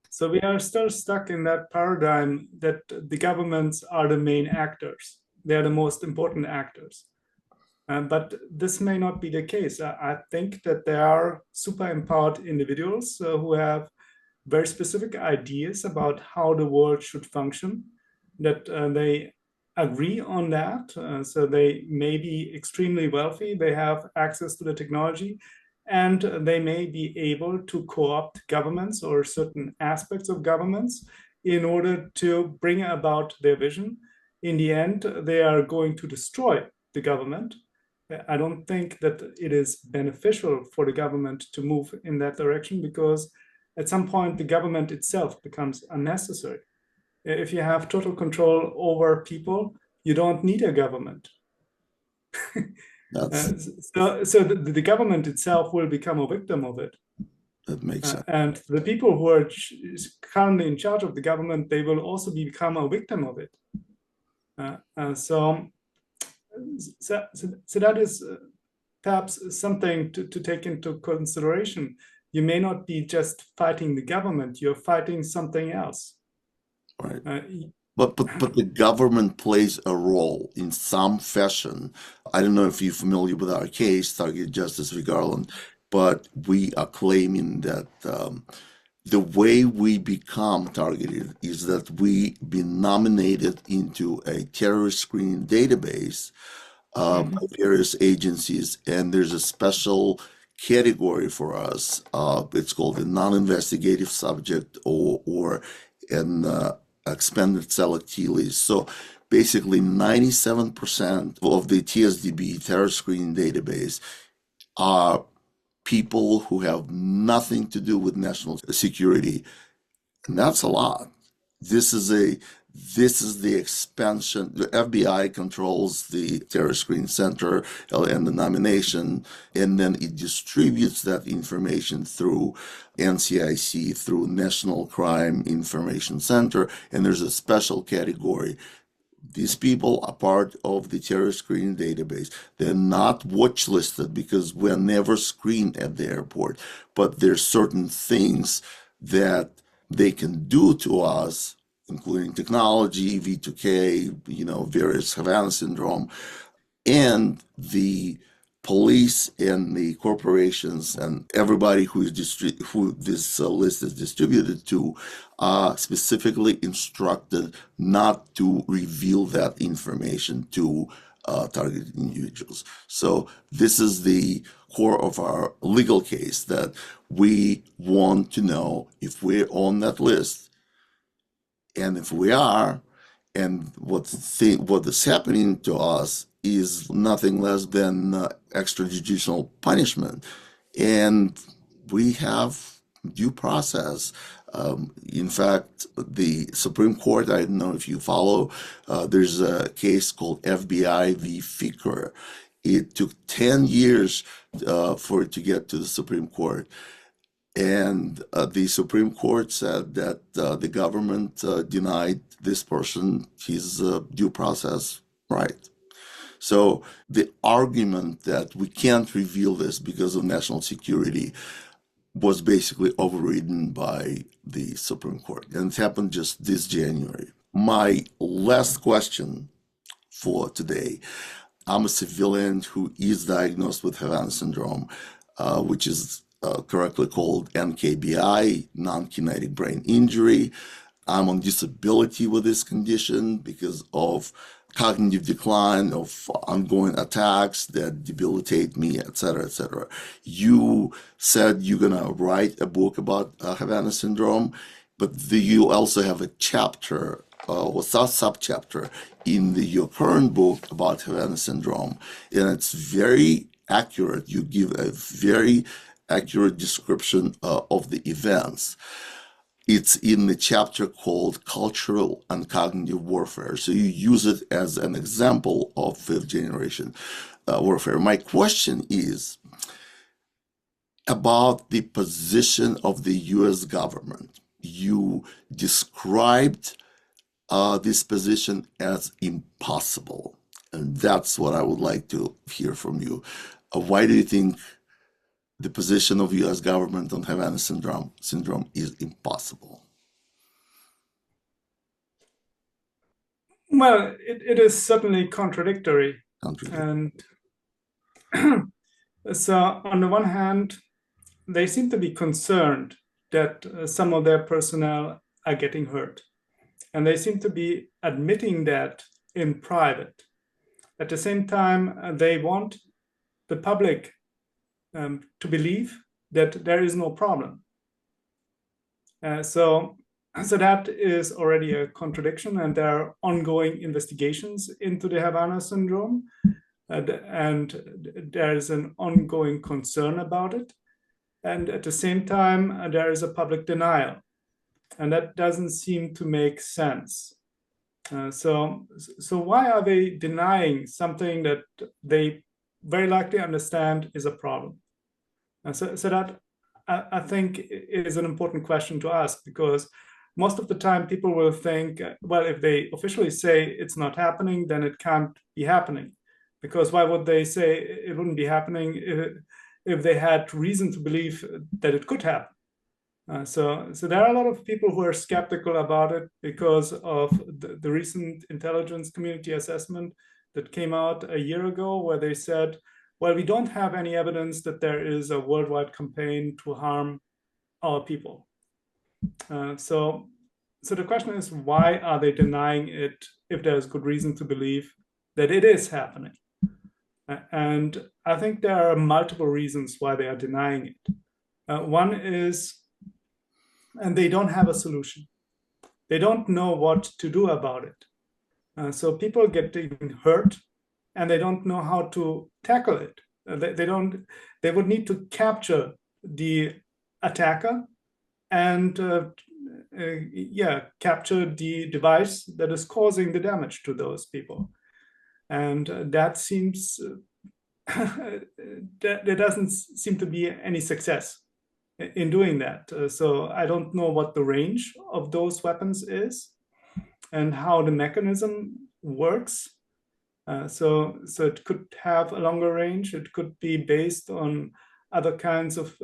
So we are still stuck in that paradigm that the governments are the main actors. They are the most important actors. But this may not be the case. I think that there are super empowered individuals who have very specific ideas about how the world should function, that they agree on that. So they may be extremely wealthy, they have access to the technology, and they may be able to co-opt governments or certain aspects of governments in order to bring about their vision. In the end, they are going to destroy the government. I don't think that it is beneficial for the government to move in that direction, because at some point the government itself becomes unnecessary. If you have total control over people, you don't need a government. So the government itself will become a victim of it. That makes sense. And the people who are currently in charge of the government, they will also become a victim of it. So that is perhaps something to take into consideration. You may not be just fighting the government, you're fighting something else. Right. But the government plays a role in some fashion. I don't know if you're familiar with our case, Targeted Justice v. Garland, but we are claiming that the way we become targeted is that we been nominated into a terrorist screening database by various agencies, and there's a special category for us. It's called a non-investigative subject or an expanded select list. So basically 97% of the TSDB, terrorist screening database, are people who have nothing to do with national security. And that's a lot. This is the expansion. The FBI controls the terrorist screening center and the nomination, and then it distributes that information through NCIC, through National Crime Information Center, and there's a special category. These people are part of the terrorist screening database. They're not watch listed because we're never screened at the airport, but there's certain things that they can do to us, including technology, V2K, various Havana syndrome, and the police and the corporations and everybody who this list is distributed to are specifically instructed not to reveal that information to targeted individuals. So this is the core of our legal case, that we want to know if we're on that list, and if we are, and what is happening to us is nothing less than extrajudicial punishment. And we have due process. In fact, the Supreme Court, I don't know if you follow, there's a case called FBI v. Ficker. It took 10 years for it to get to the Supreme Court. And the Supreme Court said that the government denied this person his due process right. So the argument that we can't reveal this because of national security was basically overridden by the Supreme Court. And it happened just this January. My last question for today. I'm a civilian who is diagnosed with Havana syndrome, which is correctly called NKBI, non-kinetic brain injury. I'm on disability with this condition because of cognitive decline, of ongoing attacks that debilitate me, etc., etc. You said you're going to write a book about Havana syndrome, but you also have a chapter or sub-chapter in your current book about Havana syndrome, and it's very accurate. You give a very accurate description of the events. It's in the chapter called Cultural and Cognitive Warfare. So you use it as an example of fifth generation warfare. My question is about the position of the U.S. government. You described this position as impossible. And that's what I would like to hear from you. Why do you think the position of U.S. government on Havana syndrome is impossible? Well, it is certainly contradictory. And so on the one hand, they seem to be concerned that some of their personnel are getting hurt. And they seem to be admitting that in private. At the same time, they want the public to believe that there is no problem. So that is already a contradiction, and there are ongoing investigations into the Havana syndrome, and there is an ongoing concern about it. and at the same time, there is a public denial. And that doesn't seem to make sense. So why are they denying something that they very likely understand is a problem? So that I think is an important question to ask, because most of the time people will think, well, if they officially say it's not happening, then it can't be happening. Because why would they say it wouldn't be happening if they had reason to believe that it could happen? So there are a lot of people who are skeptical about it because of the recent intelligence community assessment that came out a year ago, where they said, well, we don't have any evidence that there is a worldwide campaign to harm our people. So the question is, why are they denying it if there's good reason to believe that it is happening? And I think there are multiple reasons why they are denying it. One is, and they don't have a solution. They don't know what to do about it. So people getting hurt, and they don't know how to tackle it. They would need to capture the attacker and capture the device that is causing the damage to those people. And that seems there doesn't seem to be any success in doing that. So I don't know what the range of those weapons is and how the mechanism works. So it could have a longer range. It could be based on other kinds of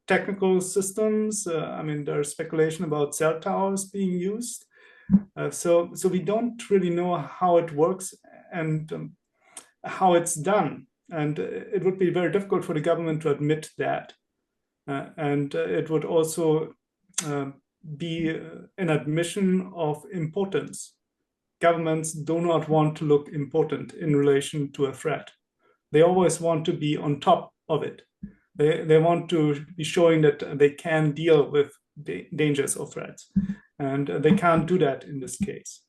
technical systems. I mean, there's speculation about cell towers being used. So we don't really know how it works and how it's done. And it would be very difficult for the government to admit that. And it would also be an admission of impotence. Governments do not want to look impotent in relation to a threat. They always want to be on top of it. They want to be showing that they can deal with the dangers of threats. And they can't do that in this case.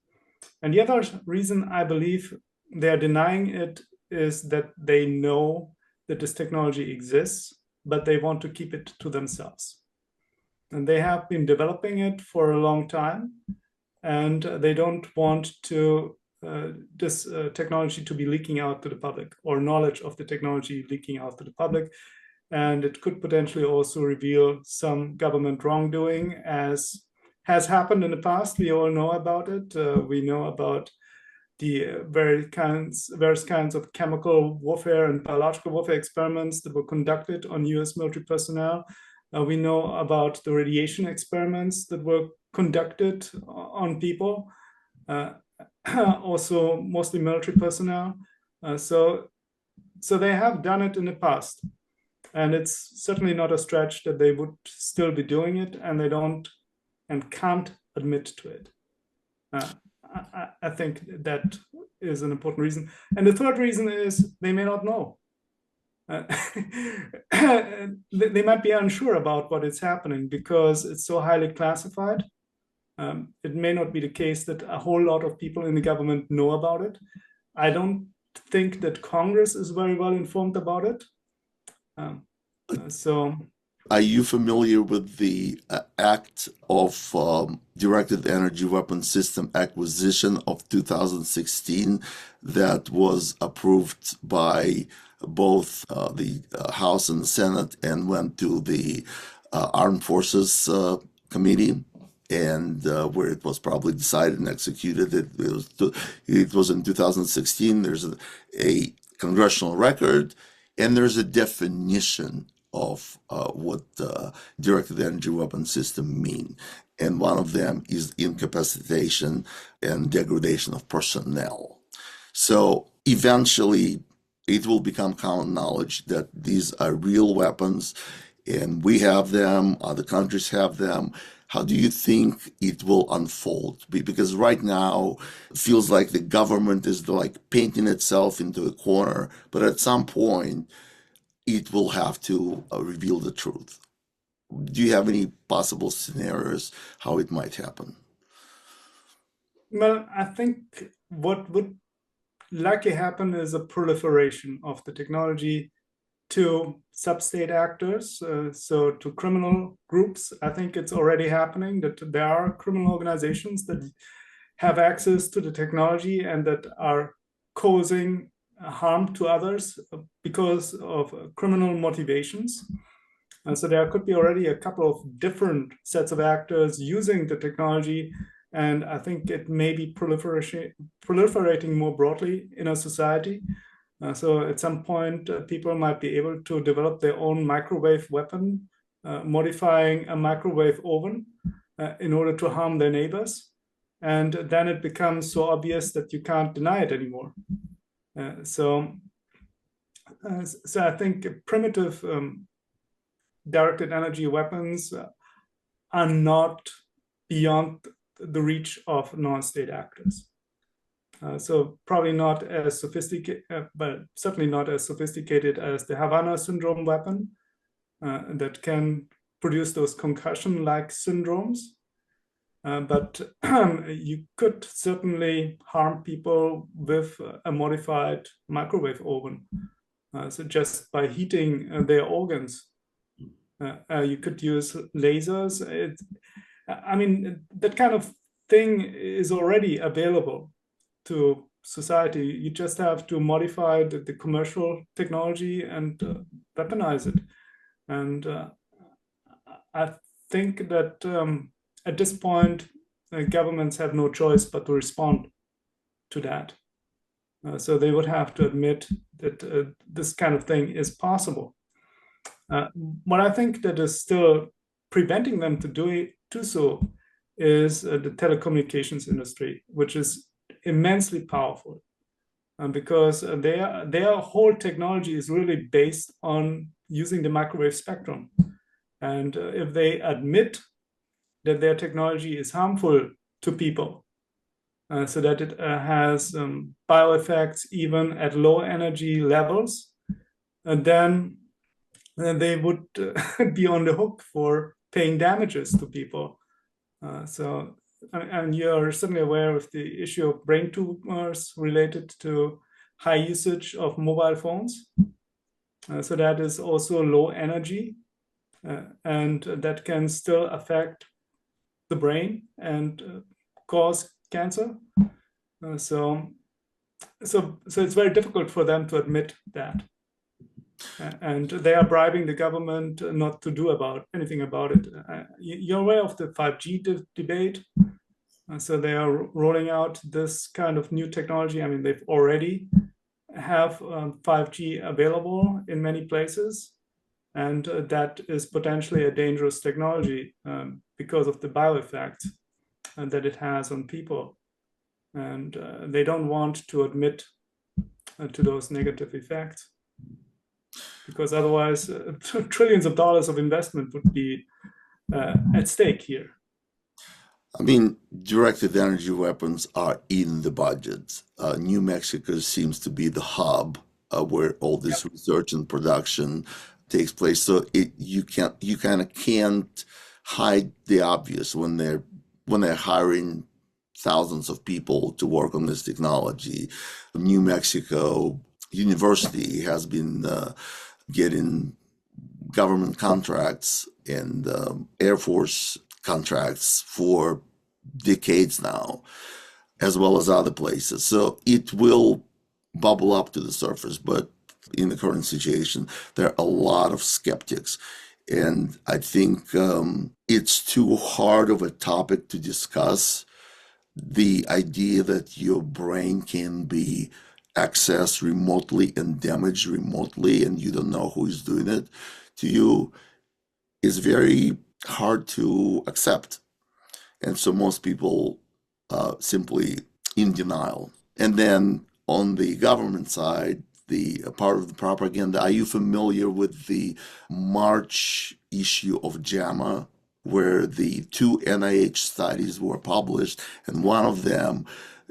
And the other reason I believe they're denying it is that they know that this technology exists, but they want to keep it to themselves. And they have been developing it for a long time, and they don't want to this technology to be leaking out to the public, or knowledge of the technology leaking out to the public. And it could potentially also reveal some government wrongdoing, as has happened in the past. We all know about it. We know about the various kinds of chemical warfare and biological warfare experiments that were conducted on US military personnel. We know about the radiation experiments that were conducted on people, also mostly military personnel. So they have done it in the past. And it's certainly not a stretch that they would still be doing it, and they don't and can't admit to it. I think that is an important reason. And the third reason is they may not know. They might be unsure about what is happening because it's so highly classified. It may not be the case that a whole lot of people in the government know about it. I don't think that Congress is very well informed about it. Are you familiar with the Act of Directed Energy Weapons System Acquisition of 2016 that was approved by both the House and the Senate and went to the Armed Forces Committee, and where it was probably decided and executed? It was in 2016. There's a congressional record, and there's a definition of what directed energy weapon system mean. And one of them is incapacitation and degradation of personnel. So eventually it will become common knowledge that these are real weapons, and we have them, other countries have them. How do you think it will unfold? Because right now it feels like the government is like painting itself into a corner, but at some point it will have to reveal the truth. Do you have any possible scenarios how it might happen? Well, I think what would likely happen is a proliferation of the technology to sub-state actors, so to criminal groups. I think it's already happening that there are criminal organizations that have access to the technology and that are causing harm to others because of criminal motivations. And so there could be already a couple of different sets of actors using the technology, and I think it may be proliferating more broadly in our society. So at some point, people might be able to develop their own microwave weapon, modifying a microwave oven in order to harm their neighbors. And then it becomes so obvious that you can't deny it anymore. So I think primitive directed energy weapons are not beyond the reach of non-state actors. So probably not as sophisticated, but certainly not as sophisticated as the Havana syndrome weapon that can produce those concussion-like syndromes. But you could certainly harm people with a modified microwave oven. So just by heating their organs, you could use lasers. I mean, that kind of thing is already available to society. You just have to modify the commercial technology and weaponize it. And I think that at this point, governments have no choice but to respond to that. So they would have to admit that this kind of thing is possible. What I think that is still preventing them to do so is the telecommunications industry, which is immensely powerful, because their whole technology is really based on using the microwave spectrum. And if they admit that their technology is harmful to people, so that it has bioeffects even at low energy levels, then they would be on the hook for paying damages to people. And you're certainly aware of the issue of brain tumors related to high usage of mobile phones. So that is also low energy, and that can still affect the brain and cause cancer. So it's very difficult for them to admit that. And they are bribing the government not to do anything about it. You're aware of the 5G debate. So they are rolling out this kind of new technology. I mean, they've already have 5G available in many places. And that is potentially a dangerous technology because of the bioeffects that it has on people. And they don't want to admit to those negative effects, because otherwise trillions of dollars of investment would be at stake here. I mean, directed energy weapons are in the budget. New Mexico seems to be the hub where all this research and production takes place. So you kind of can't hide the obvious when they're hiring thousands of people to work on this technology. New Mexico University has been getting government contracts and Air Force contracts for decades now, as well as other places. So it will bubble up to the surface, but in the current situation, there are a lot of skeptics. And I think it's too hard of a topic to discuss. The idea that your brain can be accessed remotely and damaged remotely, and you don't know who is doing it to you, is very hard to accept. And so most people simply in denial. And then on the government side, the part of the propaganda, are you familiar with the March issue of JAMA, where the 2 NIH studies were published, and one of them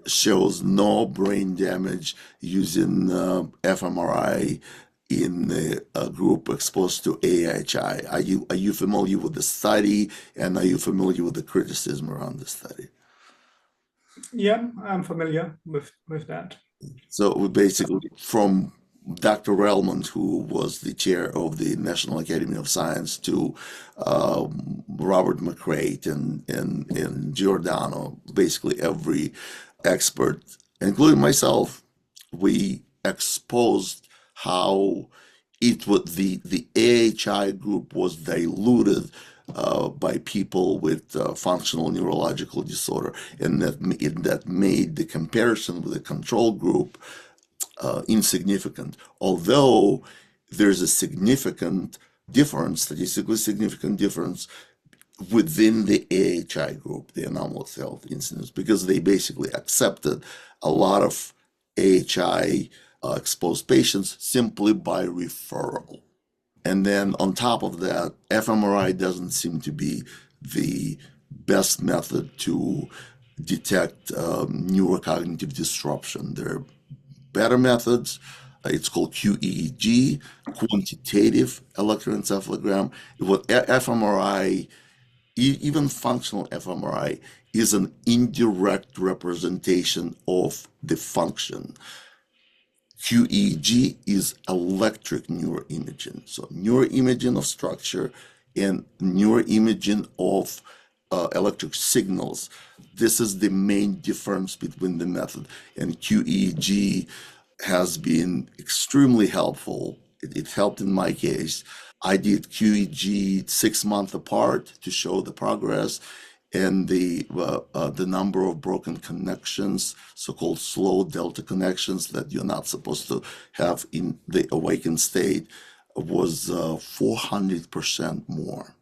shows no brain damage using fMRI in a group exposed to AHI. Are you familiar with the study, and are you familiar with the criticism around the study? Yeah, I'm familiar with that. So we basically, from Dr. Relmond, who was the chair of the National Academy of Science, to Robert McCreight and Giordano, basically every expert, including myself, we exposed how it was the AHI group was diluted by people with functional neurological disorder, and that made the comparison with the control group insignificant. Although there's a significant difference, statistically significant difference within the AHI group, the anomalous health incidence, because they basically accepted a lot of AHI exposed patients simply by referral. And then on top of that, fMRI doesn't seem to be the best method to detect neurocognitive disruption. There are better methods. It's called QEEG, quantitative electroencephalogram. What fMRI, even functional fMRI, is an indirect representation of the function. QEEG is electric neuroimaging. So neuroimaging of structure and neuroimaging of electric signals. This is the main difference between the method. And QEEG has been extremely helpful. It helped in my case. I did QEEG 6 months apart to show the progress and the number of broken connections, so-called slow delta connections that you're not supposed to have in the awakened state, was 400% more.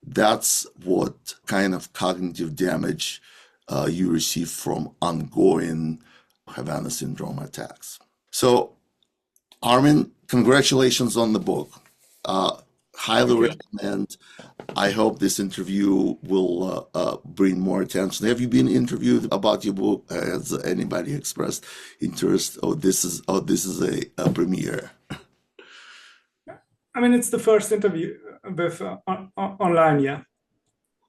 That's what kind of cognitive damage you receive from ongoing Havana syndrome attacks. So, Armin, congratulations on the book. Highly recommend. I hope this interview will bring more attention. Have you been interviewed about your book? Has anybody expressed interest? This is a premiere. I mean, it's the first interview with online, yeah.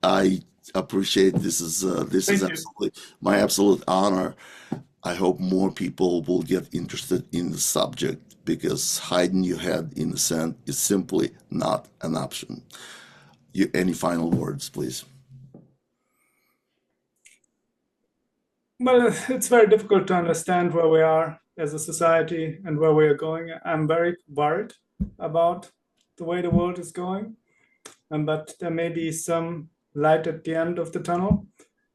I appreciate this is absolutely my absolute honor. I hope more people will get interested in the subject because hiding your head in the sand is simply not an option. Any final words, please? Well, it's very difficult to understand where we are as a society and where we are going. I'm very worried about the way the world is going, but there may be some light at the end of the tunnel.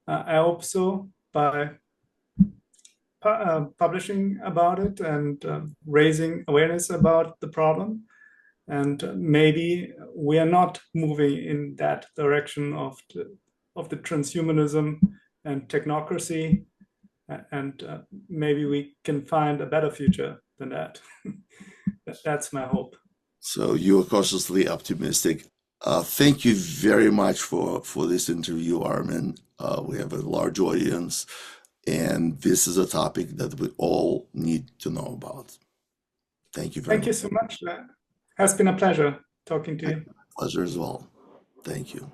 I hope so, by publishing about it and raising awareness about the problem. And maybe we are not moving in that direction of the transhumanism and technocracy, and maybe we can find a better future than that. That's my hope. So you are cautiously optimistic. Thank you very much for this interview, Armin. We have a large audience, and this is a topic that we all need to know about. Thank you very much. Thank you so much. It has been a pleasure talking to you. Pleasure as well. Thank you.